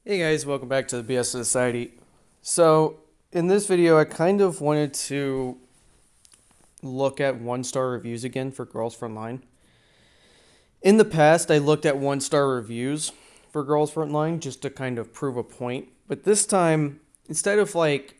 Hey guys, welcome back to the BS Society. So, in this video, I kind of wanted to look at one-star reviews again for Girls Frontline. In the past, I looked at one-star reviews for Girls Frontline just to kind of prove a point. But this time, instead of like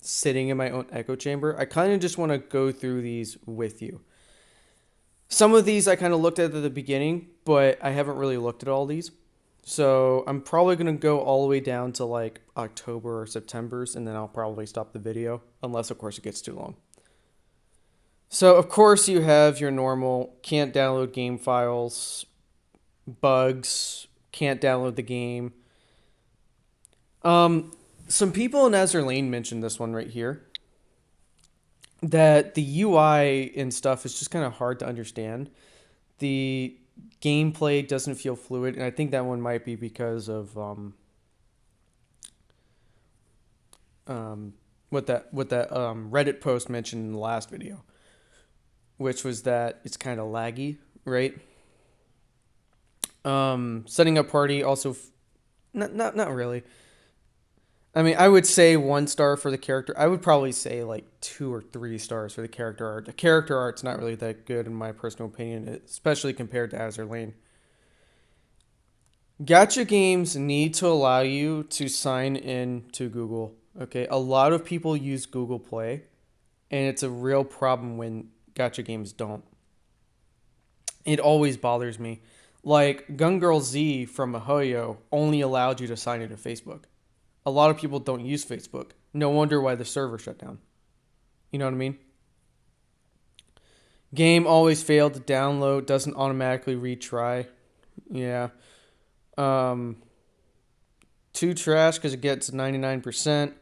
sitting in my own echo chamber, I kind of just want to go through these with you. Some of these I kind of looked at the beginning, but I haven't really looked at all these. So I'm probably going to go all the way down to like October or September's, and then I'll probably stop the video, unless of course it gets too long. So of course you have your normal can't download game files, bugs, can't download the game. Some people in Azure Lane mentioned this one right here, that the UI and stuff is just kind of hard to understand. The gameplay doesn't feel fluid, and I think that one might be because of what that Reddit post mentioned in the last video, which was that it's kind of laggy, right? Setting up party also, not really. I mean, I would say 1 star for the character. I would probably say like 2 or 3 stars for the character art. The character art's not really that good in my personal opinion, especially compared to Azure Lane. Gacha games need to allow you to sign in to Google. Okay, a lot of people use Google Play, and it's a real problem when gacha games don't. It always bothers me. Like Gun Girl Z from Mihoyo only allowed you to sign into Facebook. A lot of people don't use Facebook. No wonder why the server shut down. You know what I mean? Game always failed to download, doesn't automatically retry. Yeah. Um, Too trash because it gets 99%.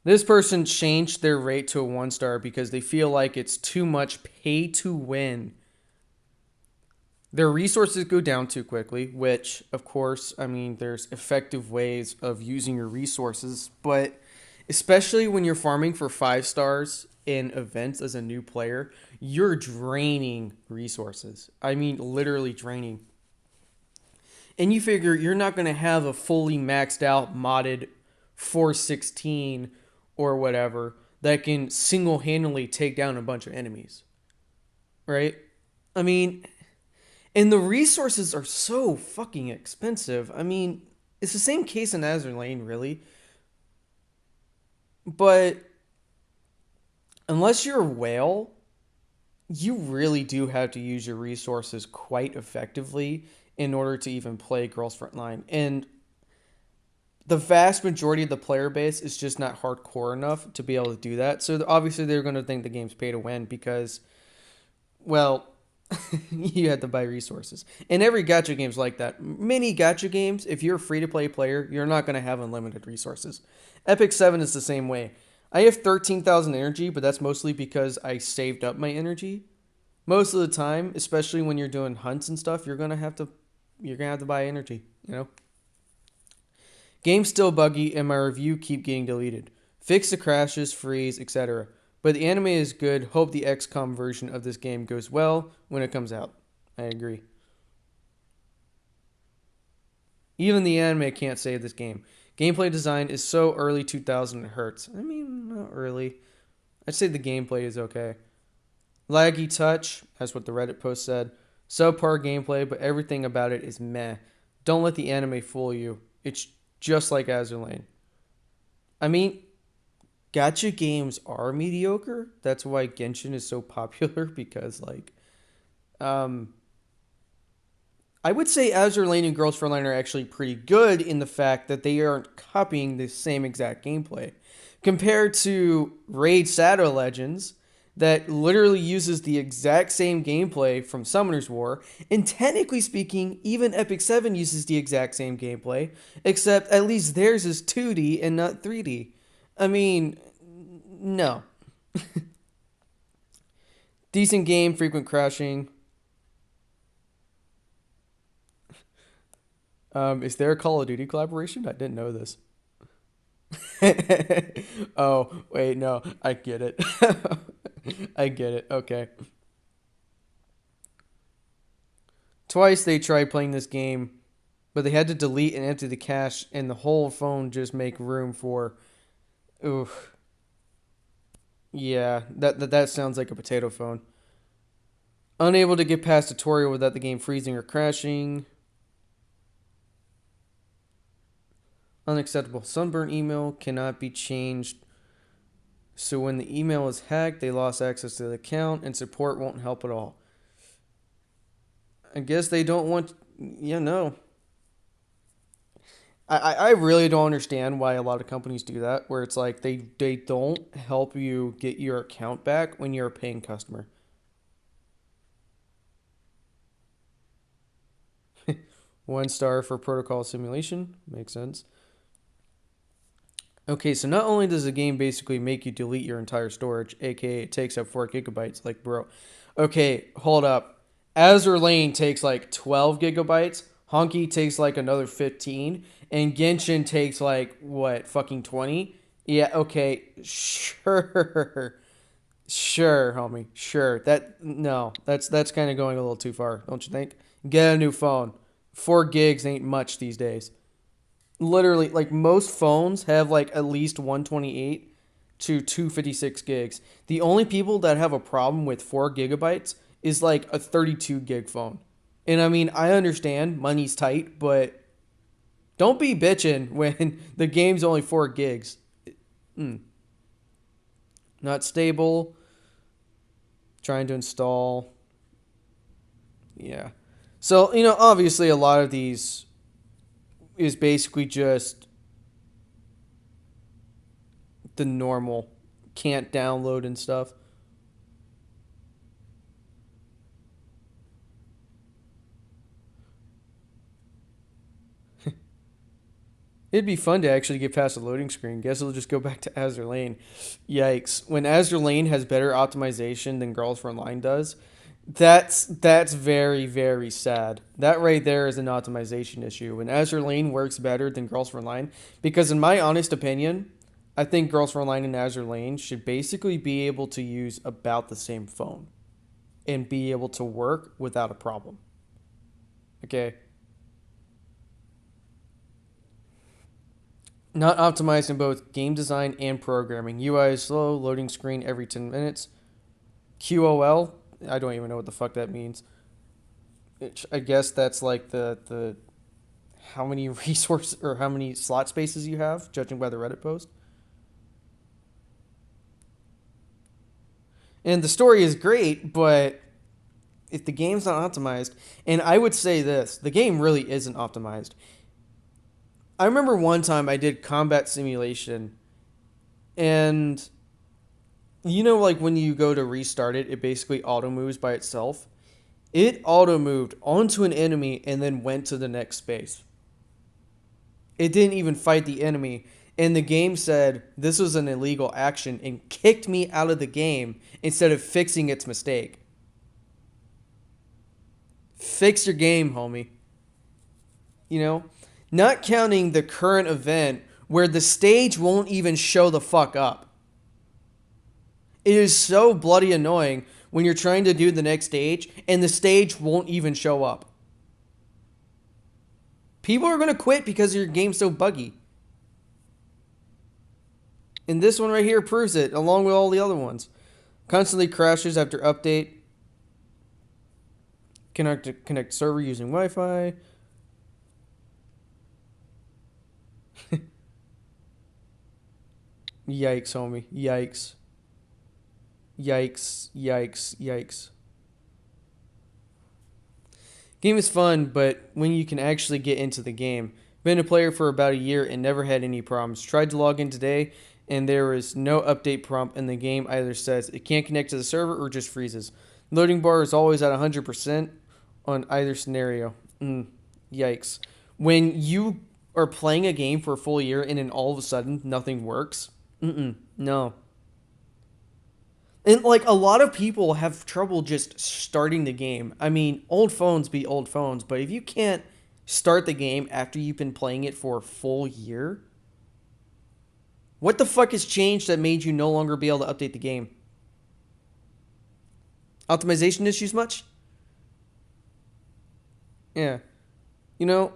This person changed their rate to a 1 star because they feel like it's too much pay to win. Their resources go down too quickly, which, of course, I mean, there's effective ways of using your resources, but especially when you're farming for 5 stars in events as a new player, you're draining resources. I mean, literally draining. And you figure you're not going to have a fully maxed out modded 416 or whatever that can single-handedly take down a bunch of enemies. Right? I mean, and the resources are so fucking expensive. I mean, it's the same case in Azure Lane, really. But unless you're a whale, you really do have to use your resources quite effectively in order to even play Girls Frontline. And the vast majority of the player base is just not hardcore enough to be able to do that. So obviously they're going to think the game's pay to win because, well, you have to buy resources. And every gacha game's like that. Many gacha games, if you're a free-to-play player, you're not going to have unlimited resources. Epic 7 is the same way. I have 13,000 energy, but that's mostly because I saved up my energy. Most of the time, especially when you're doing hunts and stuff, you're going to have to buy energy, you know? Game's still buggy, and my review keep getting deleted. Fix the crashes, freeze, etc. But the anime is good. Hope the XCOM version of this game goes well when it comes out. I agree. Even the anime can't save this game. Gameplay design is so early 2000 it hurts. I mean, not early. I'd say the gameplay is okay. Laggy touch, that's what the Reddit post said. Subpar gameplay, but everything about it is meh. Don't let the anime fool you. It's just like Azure Lane. I mean, gacha games are mediocre. That's why Genshin is so popular because, like, I would say Azure Lane and Girls Frontline are actually pretty good in the fact that they aren't copying the same exact gameplay. Compared to Raid Shadow Legends, that literally uses the exact same gameplay from Summoner's War, and technically speaking, even Epic 7 uses the exact same gameplay, except at least theirs is 2D and not 3D. I mean, no. Decent game, frequent crashing. Is there a Call of Duty collaboration? I didn't know this. Oh, wait, no. I get it. I get it. Okay. Twice they tried playing this game, but they had to delete and empty the cache and the whole phone just make room for. Oof. Yeah, that sounds like a potato phone. Unable to get past tutorial without the game freezing or crashing. Unacceptable sunburn email cannot be changed. So when the email is hacked, they lost access to the account and support won't help at all. I guess they don't want. Yeah, no. I really don't understand why a lot of companies do that, where it's like they don't help you get your account back when you're a paying customer. 1 star for protocol simulation. Makes sense. Okay, so not only does the game basically make you delete your entire storage, aka it takes up 4 GB, like bro. Okay, hold up. Azure Lane takes like 12 gigabytes. Honky takes like another 15, and Genshin takes like what, fucking 20? Yeah, okay, sure, sure, homie, sure. That no, that's kind of going a little too far, don't you think? Get a new phone. 4 gigs ain't much these days. Literally, like most phones have like at least 128 to 256 gigs. The only people that have a problem with 4 gigabytes is like a 32 gig phone. And I mean, I understand money's tight, but don't be bitching when the game's only 4 gigs. Mm, not stable. Trying to install. Yeah. So, obviously a lot of these is basically just the normal can't download and stuff. It'd be fun to actually get past the loading screen. Guess it'll just go back to Azure Lane. Yikes. When Azure Lane has better optimization than Girls for Online does, that's very, very sad. That right there is an optimization issue. When Azure Lane works better than Girls for Online, because in my honest opinion, I think Girls for Online and Azure Lane should basically be able to use about the same phone and be able to work without a problem. Okay. Not optimized in both game design and programming. UI is slow, loading screen every 10 minutes. QoL, I don't even know what the fuck that means. I guess that's like the how many resource or how many slot spaces you have, judging by the Reddit post. And the story is great, but if the game's not optimized, and I would say this, the game really isn't optimized. I remember one time I did combat simulation, and like when you go to restart it, it basically auto moves by itself. It auto moved onto an enemy and then went to the next space. It didn't even fight the enemy. And the game said this was an illegal action and kicked me out of the game instead of fixing its mistake. Fix your game, homie. You know? Not counting the current event where the stage won't even show the fuck up. It is so bloody annoying when you're trying to do the next stage and the stage won't even show up. People are going to quit because your game's so buggy. And this one right here proves it, along with all the other ones. Constantly crashes after update. Connect server using Wi-Fi. Yikes, homie. Yikes. Yikes. Yikes. Yikes. Game is fun, but when you can actually get into the game. Been a player for about a year and never had any problems. Tried to log in today, and there is no update prompt, and the game either says it can't connect to the server or just freezes. Loading bar is always at 100% on either scenario. Yikes. When you are playing a game for a full year and then all of a sudden nothing works, no. And like a lot of people have trouble just starting the game. I mean, old phones be old phones, but if you can't start the game after you've been playing it for a full year, What the fuck has changed that made you no longer be able to update the game? Optimization issues much? Yeah. You know,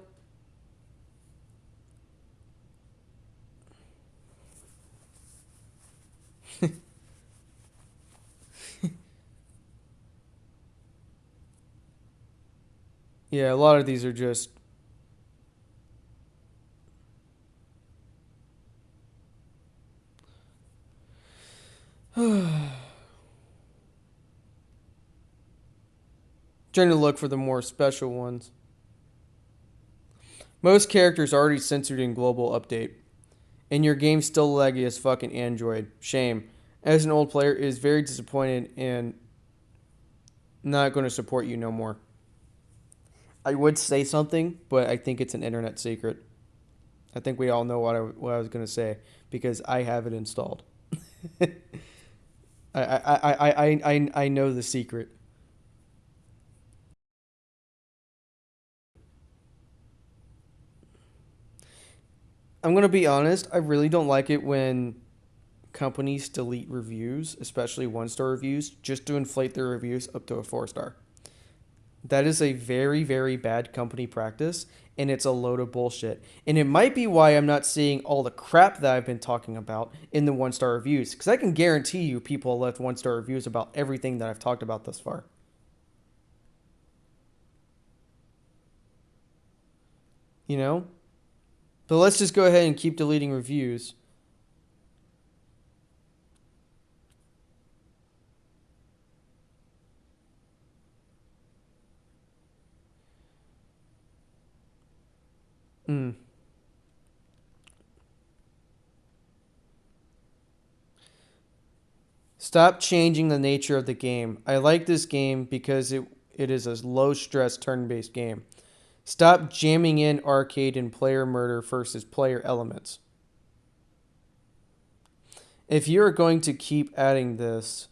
yeah, a lot of these are just trying to look for the more special ones. Most characters are already censored in global update, and your game's still laggy as fucking Android. Shame. As an old player, it is very disappointed and not going to support you no more. I would say something, but I think it's an internet secret. I think we all know what I was going to say because I have it installed. I know the secret. I'm going to be honest. I really don't like it when companies delete reviews, especially one-star reviews, just to inflate their reviews up to a 4 star. That is a very, very bad company practice, and it's a load of bullshit. And it might be why I'm not seeing all the crap that I've been talking about in the one-star reviews, because I can guarantee you people left one-star reviews about everything that I've talked about thus far. You know? But let's just go ahead and keep deleting reviews. Mm. Stop changing the nature of the game. I like this game because it is a low stress turn based game. Stop jamming in arcade and player murder versus player elements. If you're going to keep adding this,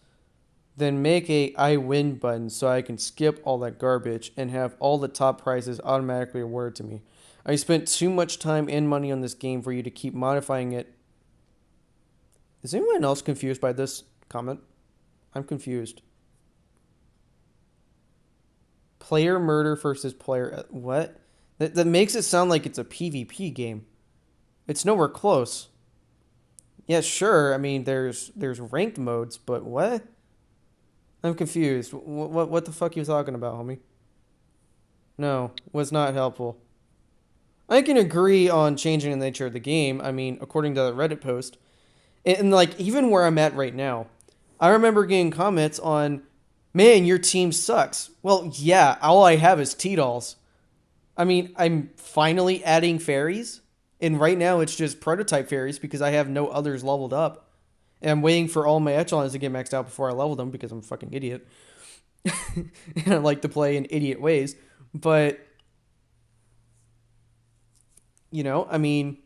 then make a I win button so I can skip all that garbage and have all the top prizes automatically awarded to me. I spent too much time and money on this game for you to keep modifying it. Is anyone else confused by this comment? I'm confused. Player murder versus player. What? That makes it sound like it's a PvP game. It's nowhere close. Yeah, sure. I mean, there's ranked modes, but what? I'm confused. What the fuck are you talking about, homie? No, was not helpful. I can agree on changing the nature of the game. I mean, according to the Reddit post, and like even where I'm at right now, I remember getting comments on, "Man, your team sucks." Well, yeah, all I have is T-dolls. I mean, I'm finally adding fairies, and right now it's just prototype fairies because I have no others leveled up. And I'm waiting for all my echelons to get maxed out before I level them because I'm a fucking idiot. And I like to play in idiot ways. But, I mean,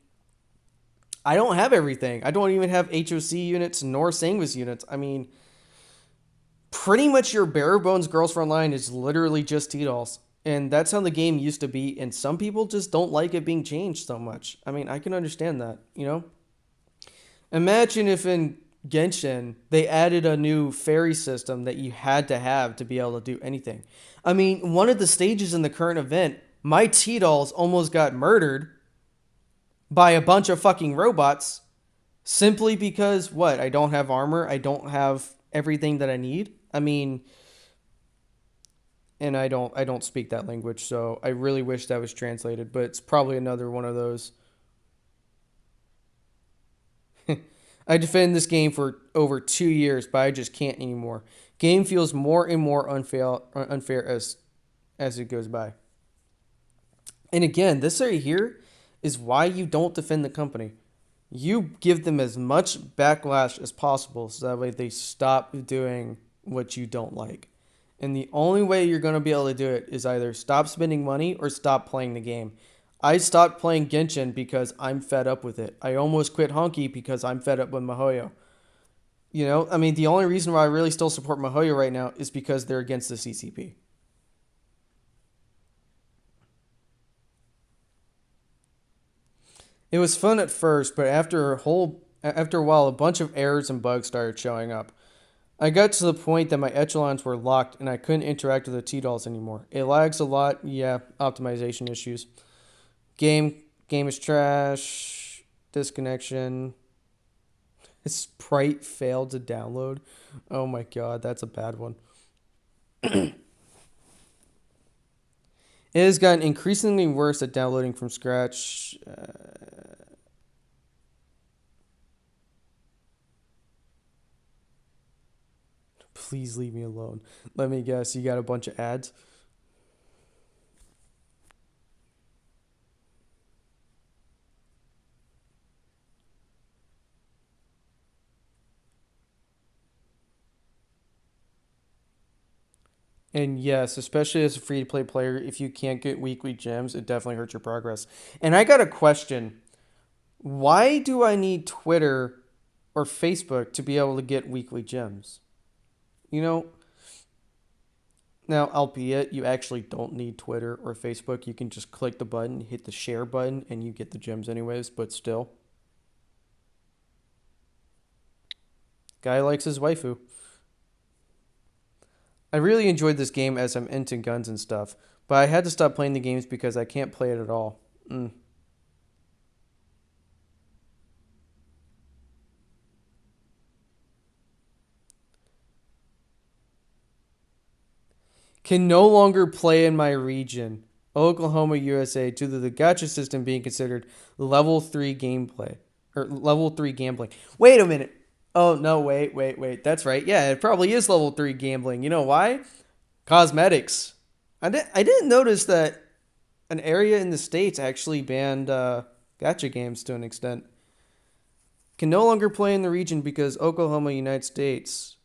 I don't have everything. I don't even have HOC units nor Sanguis units. I mean, pretty much your bare bones Girls Front line is literally just T-dolls. And that's how the game used to be. And some people just don't like it being changed so much. I mean, I can understand that. Imagine if in Genshin they added a new fairy system that you had to have to be able to do anything. I mean, one of the stages in the current event, my T-dolls almost got murdered by a bunch of fucking robots simply because what? I don't have armor, I don't have everything that I need. I mean, and I don't speak that language, so I really wish that was translated, but it's probably another one of those. I defended this game for over 2 years, but I just can't anymore. Game feels more and more unfair as it goes by. And again, this right here is why you don't defend the company. You give them as much backlash as possible so that way they stop doing what you don't like. And the only way you're going to be able to do it is either stop spending money or stop playing the game. I stopped playing Genshin because I'm fed up with it. I almost quit Honky because I'm fed up with Mihoyo. I mean, the only reason why I really still support Mihoyo right now is because they're against the CCP. It was fun at first, but After a while, a bunch of errors and bugs started showing up. I got to the point that my echelons were locked and I couldn't interact with the T-dolls anymore. It lags a lot, yeah, optimization issues. Game is trash. Disconnection. Sprite failed to download. Oh my god, that's a bad one. It has gotten increasingly worse at downloading from scratch. Please leave me alone. Let me guess, you got a bunch of ads? And yes, especially as a free to play player, if you can't get weekly gems, it definitely hurts your progress. And I got a question. Why do I need Twitter or Facebook to be able to get weekly gems? You know, now, albeit you actually don't need Twitter or Facebook, you can just click the button, hit the share button, and you get the gems anyways, but still. Guy likes his waifu. I really enjoyed this game as I'm into guns and stuff, but I had to stop playing the games because I can't play it at all. Can no longer play in my region, Oklahoma, USA, due to the gacha system being considered level 3 gameplay. Or level 3 gambling. Wait a minute. Oh, no, wait. That's right. Yeah, it probably is level 3 gambling. You know why? Cosmetics. I didn't notice that an area in the States actually banned gacha games to an extent. Can no longer play in the region because Oklahoma, United States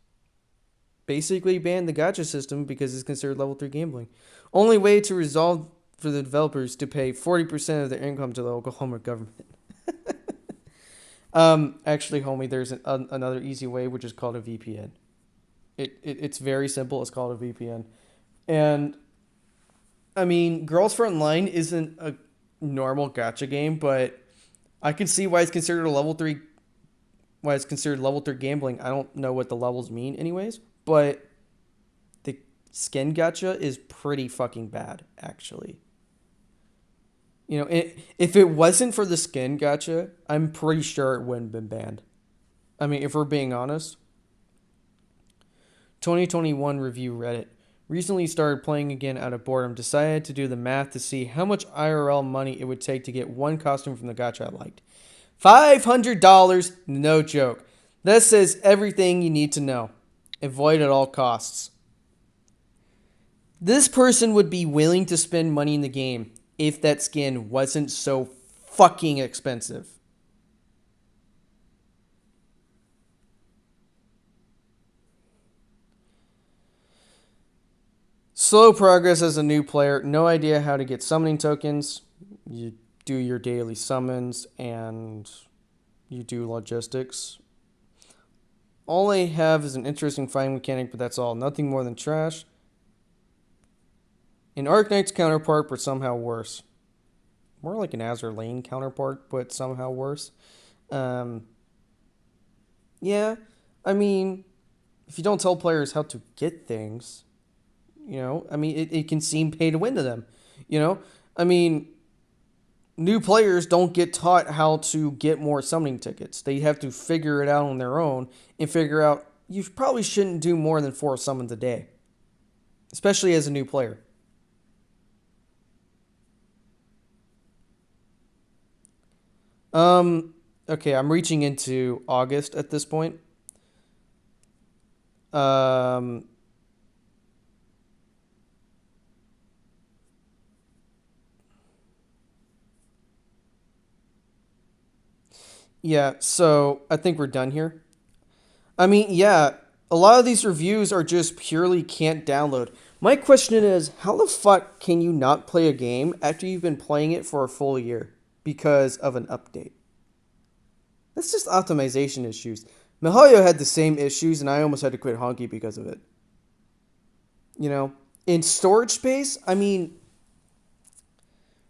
basically banned the gacha system because it's considered level 3 gambling. Only way to resolve for the developers to pay 40% of their income to the Oklahoma government. Actually, homie, there's another easy way, which is called a VPN. It's very simple. It's called a VPN. And, I mean, Girls Frontline isn't a normal gacha game, but I can see why it's considered a level 3 why it's considered level 3 gambling. I don't know what the levels mean anyways, but the skin gacha is pretty fucking bad, actually. If it wasn't for the skin gacha, I'm pretty sure it wouldn't have been banned. I mean, if we're being honest. 2021 review Reddit. Recently started playing again out of boredom. Decided to do the math to see how much IRL money it would take to get one costume from the gacha I liked. $500, no joke. That says everything you need to know. Avoid at all costs. This person would be willing to spend money in the game if that skin wasn't so fucking expensive. Slow progress as a new player. No idea how to get summoning tokens. You do your daily summons and you do logistics. All I have is an interesting fighting mechanic, but that's all. Nothing more than trash. An Arknight's counterpart, but somehow worse. More like an Azur Lane counterpart, but somehow worse. Um, yeah, I mean, if you don't tell players how to get things, I mean, it can seem pay to win to them. I mean, new players don't get taught how to get more summoning tickets. They have to figure it out on their own and figure out you probably shouldn't do more than 4 summons a day, especially as a new player. Okay, I'm reaching into August at this point. Um, yeah, so I think we're done here. I mean, yeah, a lot of these reviews are just purely can't download. My question is, how the fuck can you not play a game after you've been playing it for a full year because of an update? That's just optimization issues. Mihoyo had the same issues, and I almost had to quit Honky because of it. In storage space, I mean,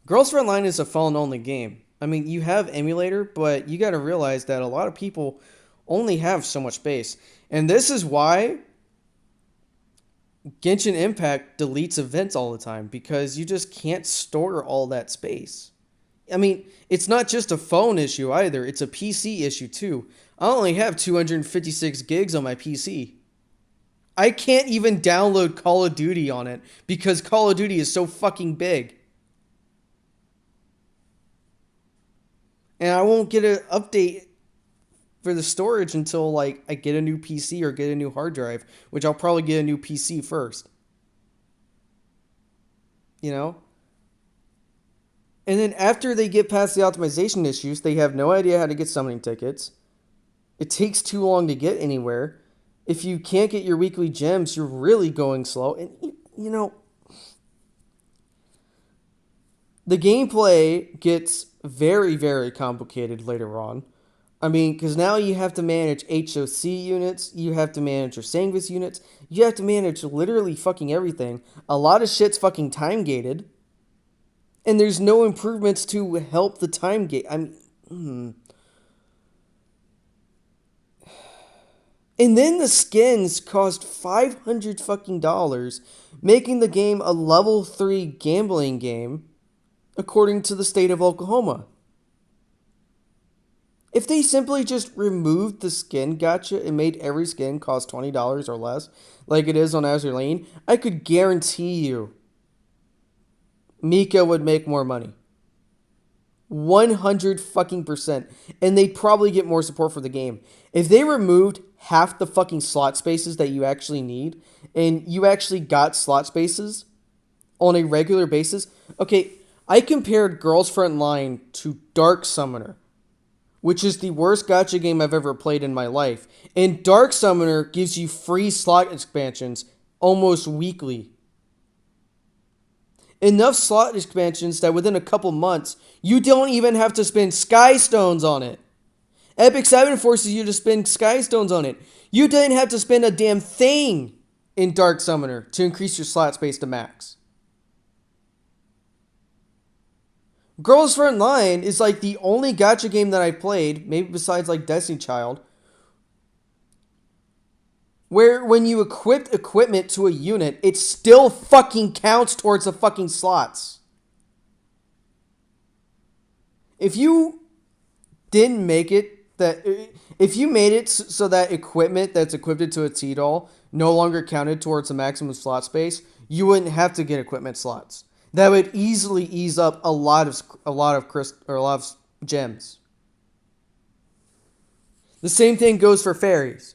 Girls Frontline is a phone only game. I mean, you have emulator, but you got to realize that a lot of people only have so much space. And this is why Genshin Impact deletes events all the time, because you just can't store all that space. I mean, it's not just a phone issue either, it's a PC issue too. I only have 256 gigs on my PC. I can't even download Call of Duty on it because Call of Duty is so fucking big. And I won't get an update for the storage until like I get a new PC or get a new hard drive, which I'll probably get a new PC first. You know? And then after they get past the optimization issues, they have no idea how to get summoning tickets. It takes too long to get anywhere. If you can't get your weekly gems, you're really going slow. And, you know, the gameplay gets very, very complicated later on. I mean, because now you have to manage HOC units, you have to manage your Sangvis units, you have to manage literally fucking everything. A lot of shit's fucking time gated. And there's no improvements to help the time gate. I mean, And then the skins cost $500 fucking dollars, making the game a level 3 gambling game, according to the state of Oklahoma. If they simply just removed the skin gacha and made every skin cost $20 or less, like it is on Azure Lane, I could guarantee you Mika would make more money. 100 fucking percent. And they'd probably get more support for the game. If they removed half the fucking slot spaces that you actually need, and you actually got slot spaces on a regular basis. Okay, I compared Girls Frontline to Dark Summoner, which is the worst gacha game I've ever played in my life. And Dark Summoner gives you free slot expansions almost weekly. Enough slot expansions that within a couple months, you don't even have to spend Sky Stones on it. Epic 7 forces you to spend Sky Stones on it. You didn't have to spend a damn thing in Dark Summoner to increase your slot space to max. Girls Frontline is like the only gacha game that I played, maybe besides like Destiny Child, where when you equip equipment to a unit, it still fucking counts towards the fucking slots. If you didn't make it that, if you made it so that equipment that's equipped to a T-Doll no longer counted towards the maximum slot space, you wouldn't have to get equipment slots. That would easily ease up a lot of gems. The same thing goes for fairies.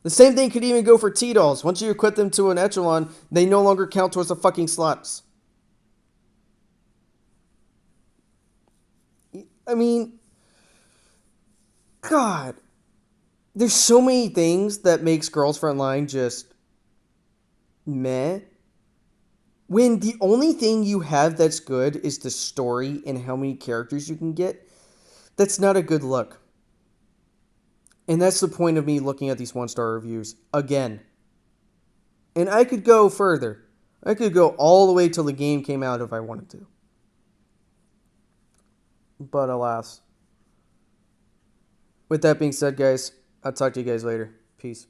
The same thing could even go for T-Dolls. Once you equip them to an echelon, they no longer count towards the fucking slots. I mean, God, there's so many things that makes Girls Frontline just meh. When the only thing you have that's good is the story and how many characters you can get, that's not a good look. And that's the point of me looking at these 1-star reviews again. And I could go further. I could go all the way till the game came out if I wanted to. But alas. With that being said, guys, I'll talk to you guys later. Peace.